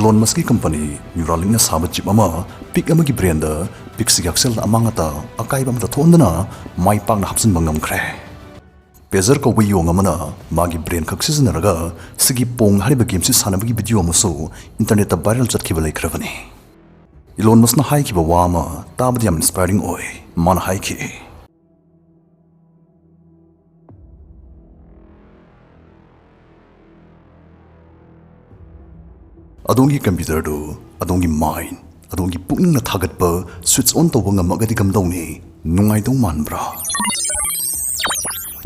Elon Musk company Neuralink na sabat chip ama pick amagi brain da pixie axel amangata akai bam da thondana mai pang na hapsin bangam khre pezer ko wi yong amana magi brain khak siznaraga sigi pong hariba game si sanabagi video amaso internet ta viral chatkhiba laikravani Elon Musk na hai ki bawa ma tabadi am inspiring oi man hai ki Adongi computer do, adongi mind, adongi pukning na thagat pa switch on tawang magadi gamdaw ni nungay dong man bra.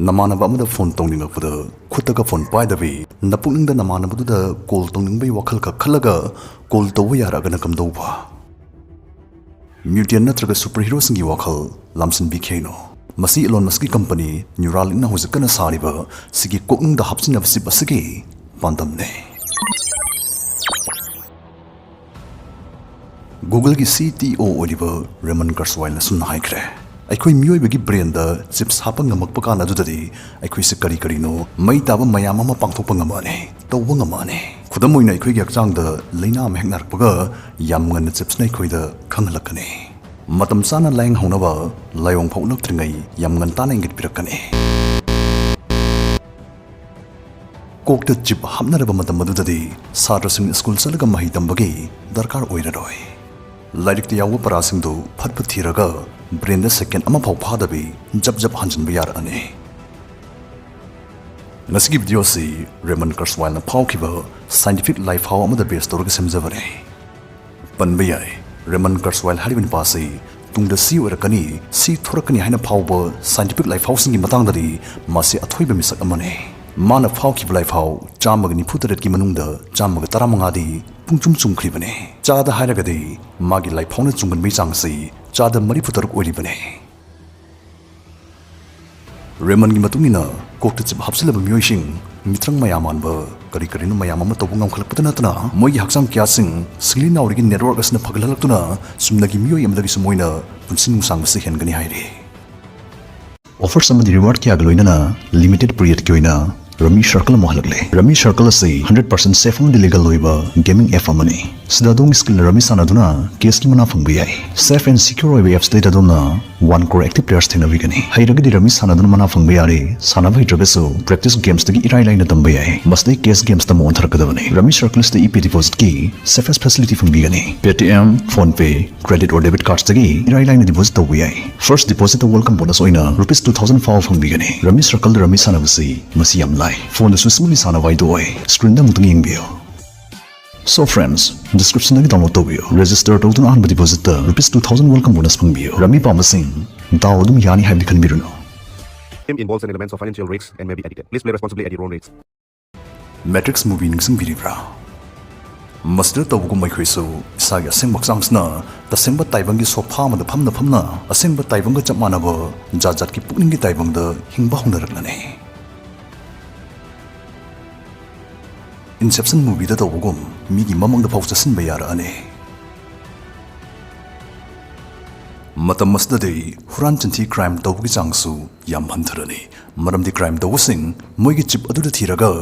Namanaba mo da phone tong ning akpada khuta ka phone pai dabi napukning da namanaba da call tong ning bai wakhal ka khalaga call taw yara ga na gamdaw ba. Mutant natraga superhero singi wakhal lamsin bikeno. Masi Elon Musk company Neuralink na huzak na sariba sige Koknungda hapsin absi basigi pandam ne. Google ki CTO Oliver Raymond Kurzweil na sun hai kre aikhoi mioi bagi brain da chips hapang ngamak pa kana dudadi aikhoi se kari kari no mai taba mayam ama pangthok pangama ne tawang ama ne khudamoi na aikhoi gi akchang da leina am heknar paga yam ngan chips nai khoi da khanglakane matam sana laing haunawa layong phaunak tringai yam ngan ta na ingit pirakane kokta chip hamnaraba matam madudadi satrasing school salaga mahi tambagi darkar oiraroi Lairik tiyawa parasing do phatpat thiraga brain da second ama phau phadabi jab hanjin ba yar ane Nasigi video si Raymond Kurzweil na phau khiba scientific life how ama da base torga semjavare panbayai Raymond Kurzweil haribin pasi tungda si orakani si thorakani haina phau ba scientific life how singi matang dari masi athoi ba misak amane mana phau khiba life how chamagni phutaret ki manungda chamaga taramanga di pungchum chungkribane chada hairagadi magi life how na chungan mai changsi chada mari phutaruk oribane Raymond gi matungina kokta chip hapsilaba myoising mitrang mayaman ba kari kari no mayam ama tobungam khalakpatana tana moi haksang kyasing silina origi network asna phaglalakuna sumnagi myoi amdagi sumoina punsin sang se hengani haire Offer some of the reward ki agloina na limited period ki oina Rami Circle mohalagle Rami Circle ase 100% safe and legal loiba gaming app amani sidadong skill Rami sanaduna case ki mana phangbi ai safe and secure web apps data dona 1 crore active players thena bigani hairagadi Rami sanaduna mana phangbi are sanabai trabeso practice games tagi irai line tambai ai masdai case games ta mon tharkadabani Rami Circle ase EP deposit ki safest facility phangbi gani Paytm phone pay credit or debit cards tagi irai line deposit tawi ai first deposit the welcome bonus oina rupees 2000 phangbi gani Rami Circle Rami sanabasi masiyam phone the smoothly sana vai doi screen da mutung ingbiyo so friends description na download to biyo register to tun an deposit the rupees 2000 welcome bonus pangbiyo Rami pamasing daw dum yani habi kan biruno involves an elements of financial risks and may be addictive please play responsibly at your own risks Matrix movie ningsing biribra Master tawugum mai khoiso isaga sembak sangsna ta semba taibang gi sofa ma da phamna asemba taibang ga chamana ba jajat ki pukning gi taibang da hingba hundaraknane Inception movie da tawugum migi mamang da phawsa sin bayara ane Matam masdadi huran chanti crime tawgi changsu yam bantharani maramdi crime tawsing moigi chip adu da thiraga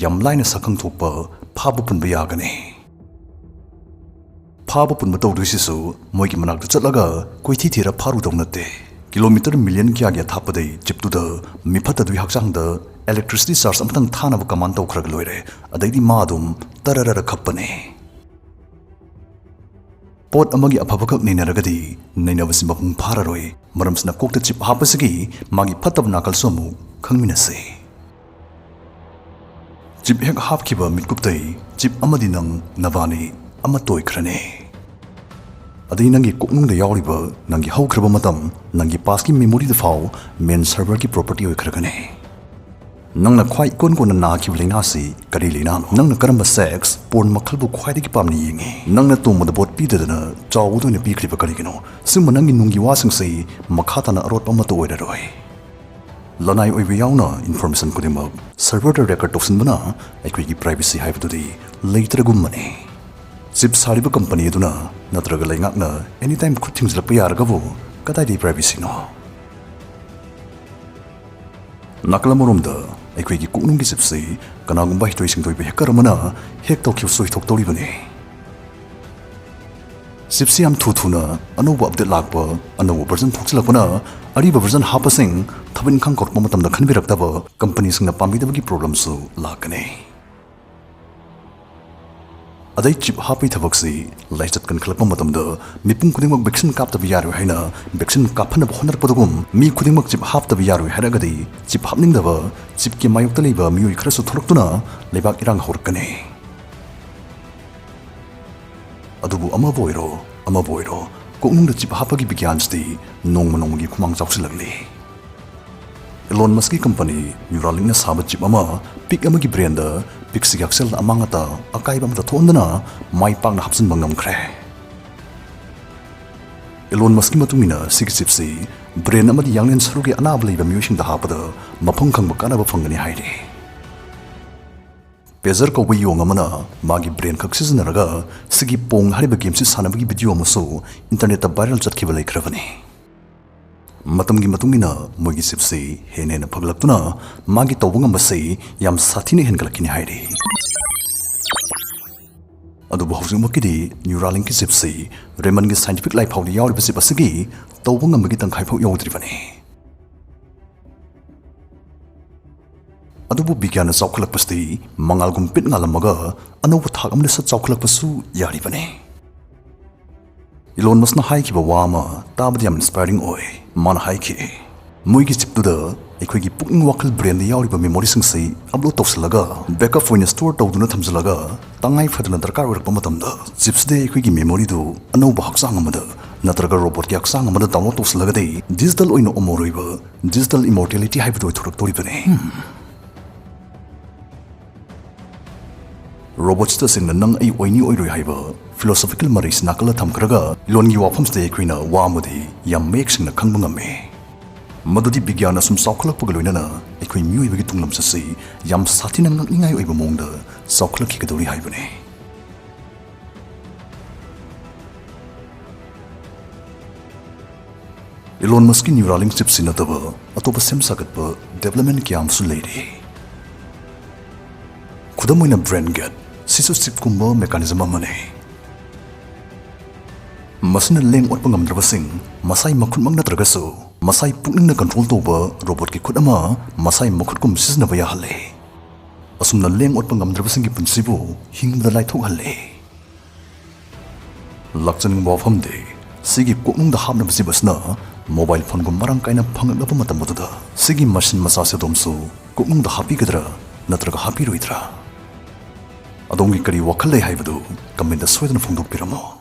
yam line sakang thokpa phabu pun bayagane phabu pun matawdu sisu moigi manak da chatlaga koithi thira pharu donate kilometer million kya gya thapadai chip tu da miphat adu hakchang da electricity source amtang thana ba command taw khraga loire adaidi madum tararara khappane pot amagi aphabakak ninaragadi nainawasi mapung phararoi maramsna kokta chip hapasigi magi phatab nakal somu khangminase chip hek hapkiba mitkuptai chip amadi nang nabani ama toy khrane adai nangi koknungda yawriba nangi haukraba matam nangi pass ki memory da fau main server ki property oi khragane Nangna khwai kon kon na ki leina si kari leina no nangna karamba sex porn makhal bu khwai ki pamni yingi nangna to mod bot pi de na chaw do ne pi khri pa kari gino sim manangi nungi wa sing sei makhata na arot pam to oida roi lanai oi bi yauna information ko dima server da record of sin bana aikwi ki privacy hai bu di later gum mane chip sariba company duna natraga laingak na anytime khuting zla pa yar ga bo kadai di privacy no Nakalamorom da Equigi Koknungda sipsi, Kanagumba Hitoising to be Hekaramana, Hector Kilsoi Toktoribane. ꯆꯤꯞꯁꯤ ꯌꯥꯝ ꯊꯨꯅ ꯑꯅꯧꯕ update ꯂꯥꯛꯄ ꯑꯅꯧꯕ version ꯊꯣꯛꯆꯤꯜꯂꯛꯄꯅ ꯑꯔꯤꯕ version ꯍꯥꯞꯄꯁꯤꯡ ꯊꯕꯛ ꯏꯪꯈꯥꯡ ꯀꯧꯔꯛꯄ ꯃꯇꯝꯗ ꯈꯟꯕꯤꯔꯛꯇꯕ ꯀꯝꯄꯅꯤꯁꯤꯡꯅ ꯄꯥꯝꯕꯤꯗꯕꯒꯤ ꯄ꯭ꯔꯣꯕ꯭ꯂꯦꯝꯁꯨ ꯂꯥꯛꯀꯅꯤ ꯑꯗꯩ ꯆꯤꯞ ꯍꯥꯞꯄꯒꯤ ꯊꯕꯛꯁꯤ ꯂꯥꯏꯆꯠ ꯀꯟꯈꯠꯂꯛꯄ ꯃꯇꯝꯗ ꯃꯤꯄꯨꯝ ꯈꯨꯗꯤꯡꯃꯛ ꯚꯦꯛꯁꯤꯟ ꯀꯥꯞꯇꯕ ꯌꯥꯔꯣꯏ ꯍꯥꯏꯅ ꯚꯦꯛꯁꯤꯟ ꯀꯥꯞꯍꯟꯅꯕ ꯍꯣꯠꯅꯔꯛꯄꯗꯨꯒꯨꯝ ꯃꯤ ꯈꯨꯗꯤꯡꯃꯛ ꯆꯤꯞ ꯍꯥꯞꯇꯕ ꯌꯥꯔꯣꯏ ꯍꯥꯏꯔꯒꯗꯤ ꯆꯤꯞ ꯍꯥꯞꯅꯤꯡꯗꯕ ꯆꯤꯞꯀꯤ ꯃꯥꯌꯣꯛꯇ ꯂꯩꯕ ꯃꯤꯑꯣꯏ ꯈꯔꯁꯨ ꯊꯣꯛꯂꯛꯇꯨꯅ ꯂꯩꯕꯥꯛ ꯏꯔꯥꯡ ꯍꯧꯔꯛꯀꯅꯤ ꯑꯗꯨꯕꯨ ꯑꯃꯕꯨ ꯑꯣꯏꯔꯣ ꯀꯣꯛꯅꯨꯡꯗ ꯆꯤꯞ ꯍꯥꯞꯄꯒꯤ ꯕꯤꯒ꯭ꯌꯥꯟꯁꯤꯗꯤ ꯅꯣꯡꯃ ꯅꯣꯡꯃꯒꯤ ꯈꯨꯃꯥꯡ ꯆꯥꯎꯁꯤꯜꯂꯛꯂꯤ ꯏꯂꯣꯟ ꯃꯁꯀꯤ ꯀꯝꯄꯅꯤ ꯅ꯭ꯌꯨꯔꯥꯂꯤꯡꯛꯅ ꯁꯥꯕ ꯆꯤꯞ ꯑꯃ ꯄꯤꯛ ꯑꯃꯒꯤ ꯕ꯭ꯔꯦꯟꯗ ꯄꯤꯛꯁꯤꯒꯤ ꯍꯛꯁꯦꯜꯗ ꯑꯃꯥꯡ ꯑꯇꯥ ꯑꯀꯥꯏꯕ ꯑꯃꯇ ꯊꯣꯛꯍꯟꯗꯅ ꯃꯥꯏ ꯄꯥꯛꯅ ꯍꯥꯞꯆꯤꯟꯕ ꯉꯝꯈ꯭ꯔꯦ ꯏꯂꯣꯟ ꯃꯁꯀꯤ ꯃꯇꯨꯡ ꯏꯟꯅ ꯁꯤꯒꯤ ꯆꯤꯞꯁꯤ ꯕ꯭ꯔꯦꯟ ꯑꯃꯗꯤ ꯌꯥꯡꯂꯦꯟ ꯁꯔꯨꯒꯤ ꯑꯅꯥꯕ ꯂꯩꯕ ꯃꯤꯑꯣꯏꯁꯤꯡꯗ ꯍꯥꯞꯄꯗ ꯃꯐꯝ ꯈꯪꯕ ꯀꯥꯟꯅꯕ ꯐꯪꯒꯅꯤ ꯍꯥꯏꯔꯤ ꯄꯦꯖꯔ ꯀꯧꯕ ꯌꯣꯡ ꯑꯃꯅ ꯃꯥꯒꯤ ꯕ꯭ꯔꯦꯟ ꯈꯛ ꯁꯤꯖꯤꯟꯅꯔꯒ ꯁꯤꯒꯤ ꯄꯣꯡ ꯍꯥꯏꯔꯤꯕ ꯒꯦꯝꯁꯤ ꯁꯥꯟꯅꯕꯒꯤ ꯚꯤꯗꯤꯑꯣ ꯑꯃꯁꯨ ꯏꯟꯇꯔꯅꯦꯠꯇ ꯚꯥꯏꯔꯦꯜ ꯆꯠꯈꯤꯕ ꯂꯩꯈ꯭ꯔꯕꯅꯤ ꯃꯇꯝꯒꯤ ꯃꯇꯨꯡ ꯏꯟꯅ ꯃꯣꯏꯒꯤ ꯆꯤꯞꯁꯤ ꯍꯦꯟꯅ ꯍꯦꯟꯅ ꯐꯒꯠꯂꯛꯇꯨꯅ ꯃꯥꯒꯤ ꯇꯧꯕ ꯉꯝꯕꯁꯤ ꯌꯥꯝ ꯁꯥꯊꯤꯅ ꯍꯦꯟꯒꯠꯂꯛꯈꯤꯅꯤ ꯍꯥꯏꯔꯤ ꯑꯗꯨꯕꯨ ꯍꯧꯖꯤꯛꯃꯛꯀꯤꯗꯤ ꯅ꯭ꯌꯨꯔꯥꯂꯤꯡꯛꯀꯤ ꯆꯤꯞꯁꯤ ꯔꯦꯃꯟꯒꯤ ꯁꯥꯏꯟꯇꯤꯐꯤꯛ ꯂꯥꯏꯐꯥꯎꯗ ꯌꯥꯎꯔꯤꯕ ꯆꯤꯞ ꯑꯁꯤꯒꯤ ꯇꯧꯕ ꯉꯝꯕꯒꯤ ꯇꯪꯈꯥꯏꯐꯥꯎ ꯌꯧꯗ꯭ꯔꯤꯕꯅꯤ ꯑꯗꯨꯕꯨ ꯕꯤꯒ꯭ꯌꯥꯟꯅ ꯆꯥꯎꯈꯠꯂꯛꯄꯁꯤꯗꯤ ꯃꯉꯥꯜꯒꯨꯝ ꯄꯤꯠ ꯉꯥꯜꯂꯝꯃꯒ ꯑꯅꯧꯕ ꯊꯥꯛ ꯑꯃꯗ ꯁꯠ ꯆꯥꯎꯈꯠꯂꯛꯄꯁꯨ ꯌꯥꯔꯤꯕꯅꯤ ꯏꯂꯣꯟ ꯃꯁꯛꯅ ꯍꯥꯏꯈꯤꯕ ꯋꯥ ꯑꯃ ꯇꯥꯕꯗ ꯌꯥꯝ ꯏꯟꯁꯄꯥꯏꯔꯤꯡ ꯑꯣꯏ ꯃꯥꯅ ꯍꯥꯏꯈꯤ ꯃꯣꯏꯒꯤ ꯆꯤꯞꯇꯨꯗ ꯑꯩꯈꯣꯏꯒꯤ ꯄꯨꯛꯅꯤꯡ ꯋꯥꯈꯜ ꯕ꯭ꯔꯦꯟꯗ ꯌꯥꯎꯔꯤꯕ ꯃꯦꯃꯣꯔꯤꯁꯤꯡꯁꯤ ꯑꯞꯂꯣꯗ ꯇꯧꯁꯤꯜꯂꯒ ꯕꯦꯛꯑꯞ ꯑꯣꯏꯅ ꯁ꯭ꯇꯣꯔ ꯇꯧꯗꯨꯅ ꯊꯝꯖꯤꯜꯂꯒ ꯇꯉꯥꯏ ꯐꯗꯅ ꯗꯔꯀꯥꯔ ꯑꯣꯏꯔꯛꯄ ꯃꯇꯝꯗ ꯆꯤꯞꯁꯤꯗ ꯑꯩꯈꯣꯏꯒꯤ ꯃꯦꯃꯣꯔꯤꯗꯨ ꯑꯅꯧꯕ ꯍꯛꯆꯥꯡ ꯑꯃꯗ ꯅꯠꯇ꯭ꯔꯒ ꯔꯣꯕꯣꯠꯀꯤ ꯍꯛꯆꯥꯡ ꯑꯃꯗ ꯗꯥꯎꯟꯂꯣꯗ ꯇꯧꯁꯤꯜꯂꯒꯗꯤ ꯗꯤꯖꯤꯇꯦꯜ ꯑꯣꯏꯅ ꯑꯃꯣꯔꯣꯏꯕ ꯗꯤꯖꯤꯇꯦꯜ ꯏꯃꯣꯔꯇꯦꯂꯤꯇꯤ ꯍꯥꯏꯕꯗꯨ ꯑꯣꯏꯊꯣꯔꯛꯇꯣꯔꯤꯕꯅꯤ ꯔꯣꯕꯣꯠꯁꯤꯗ ꯇꯁꯦꯡꯅ ꯅꯪ ꯑꯩ ꯑꯣꯏꯅꯤ ꯑꯣꯏꯔꯣꯏ ꯍꯥꯏꯕ ꯐꯤꯂꯣꯁꯣꯐꯤꯀꯦꯜ ꯃꯔꯩꯁꯤ ꯅꯥꯀꯜꯗ ꯊꯝꯈ꯭ꯔꯒ ꯂꯣꯟꯒꯤ ꯋꯥꯐꯝꯁꯤꯗ ꯑꯩꯈꯣꯏꯅ ꯋꯥ ꯑꯃꯗꯤ ꯌꯥꯝ ꯃꯌꯦꯛ ꯁꯦꯡꯅ ꯈꯪꯕ ꯉꯝꯃꯤ ꯃꯗꯨꯗꯤ ꯕꯤꯒ꯭ꯌꯥꯟꯅ ꯁꯨꯝ ꯆꯥꯎꯈꯠꯂꯛꯄꯒ ꯂꯣꯏꯅꯅ ꯑꯩꯈꯣꯏ ꯃꯤꯑꯣꯏꯕꯒꯤ ꯇꯨꯡꯂꯝꯆꯠꯁꯤ ꯌꯥꯝ ꯁꯥꯊꯤꯅ ꯉꯛꯅꯤꯡꯉꯥꯏ ꯑꯣꯏꯕ ꯃꯑꯣꯡꯗ ꯆꯥꯎꯈꯠꯂꯛꯈꯤꯒꯗꯧꯔꯤ ꯍꯥꯏꯕꯅꯤ ꯏꯂꯣꯟ ꯃꯁꯀꯤ ꯅ꯭ꯌꯨꯔꯥꯂꯤꯡꯛ ꯆꯤꯞꯁꯤ ꯅꯠꯇꯕ ꯑꯇꯣꯞꯄ ꯁꯦꯝ ꯁꯥꯒꯠꯄ ꯗꯦꯕꯂꯞꯃꯦꯟ ꯀꯌꯥ ꯑꯃꯁꯨ ꯂꯩꯔꯤ ꯈꯨꯗꯝ ꯑꯣꯏꯅ ꯕ꯭ꯔꯦꯟ ꯒꯦꯠ ꯁꯤꯁꯨ ꯆꯤꯞꯀꯨꯝꯕ ꯃꯦꯀꯥꯅꯤꯖꯝ ꯑꯃꯅꯤ ꯃꯁꯤꯅ ꯂꯦꯡ ꯑꯣꯠꯄ ꯉꯝꯗ꯭ꯔꯕꯁꯤꯡ ꯃꯁꯥꯏ ꯃꯈꯨꯠꯃꯛ ꯅꯠꯇ꯭ꯔꯒꯁꯨ ꯃꯁꯥꯏ ꯄꯨꯛꯅꯤꯡꯅ ꯀꯟꯇ꯭ꯔꯣꯜ ꯇꯧꯕ ꯔꯣꯕꯣꯠꯀꯤ ꯈꯨꯠ ꯑꯃ ꯃꯁꯥꯏ ꯃꯈꯨꯠꯀꯨꯝ ꯁꯤꯖꯤꯟꯅꯕ ꯌꯥꯍꯜꯂꯤ ꯑꯁꯨꯝꯅ ꯂꯦꯡ ꯑꯣꯠꯄ ꯉꯝꯗ꯭ꯔꯕꯁꯤꯡꯒꯤ ꯄꯨꯟꯁꯤꯕꯨ ꯍꯤꯡꯕꯗ ꯂꯥꯏꯊꯣꯛꯍꯜꯂꯤ ꯂꯥꯛꯆꯅꯤꯡꯕ ꯋꯥꯐꯝꯗꯤ ꯁꯤꯒꯤ ꯀꯣꯛꯅꯨꯡꯗ ꯍꯥꯞꯅꯕ ꯆꯤꯞ ꯑꯁꯤꯅ ꯃꯣꯕꯥꯏꯜ ꯐꯣꯟꯒꯨꯝ ꯃꯔꯥꯡ ꯀꯥꯏꯅ ꯐꯪꯂꯛꯂꯕ ꯃꯇꯝ ꯑꯗꯨꯗ ꯁꯤꯒꯤ ꯃꯁꯤꯟ ꯃꯆꯥꯁꯤ ꯑꯗꯣꯝꯁꯨ ꯀꯣꯛꯅꯨꯡꯗ ꯍꯥꯞꯄꯤꯒꯗ꯭ꯔꯥ ꯅꯠꯇ꯭ꯔꯒ ꯍꯥꯞꯄꯤꯔꯣꯏꯗ꯭ꯔꯥ ꯑꯗꯣꯝꯒꯤ ꯀꯔꯤ ꯋꯥꯈꯜ ꯂꯩ ꯍꯥꯏꯕꯗꯨ ꯀꯃꯦꯟꯇ ꯁꯣꯏꯗꯅ ꯐꯣꯡꯗꯣꯛꯄꯤꯔꯝꯃꯣ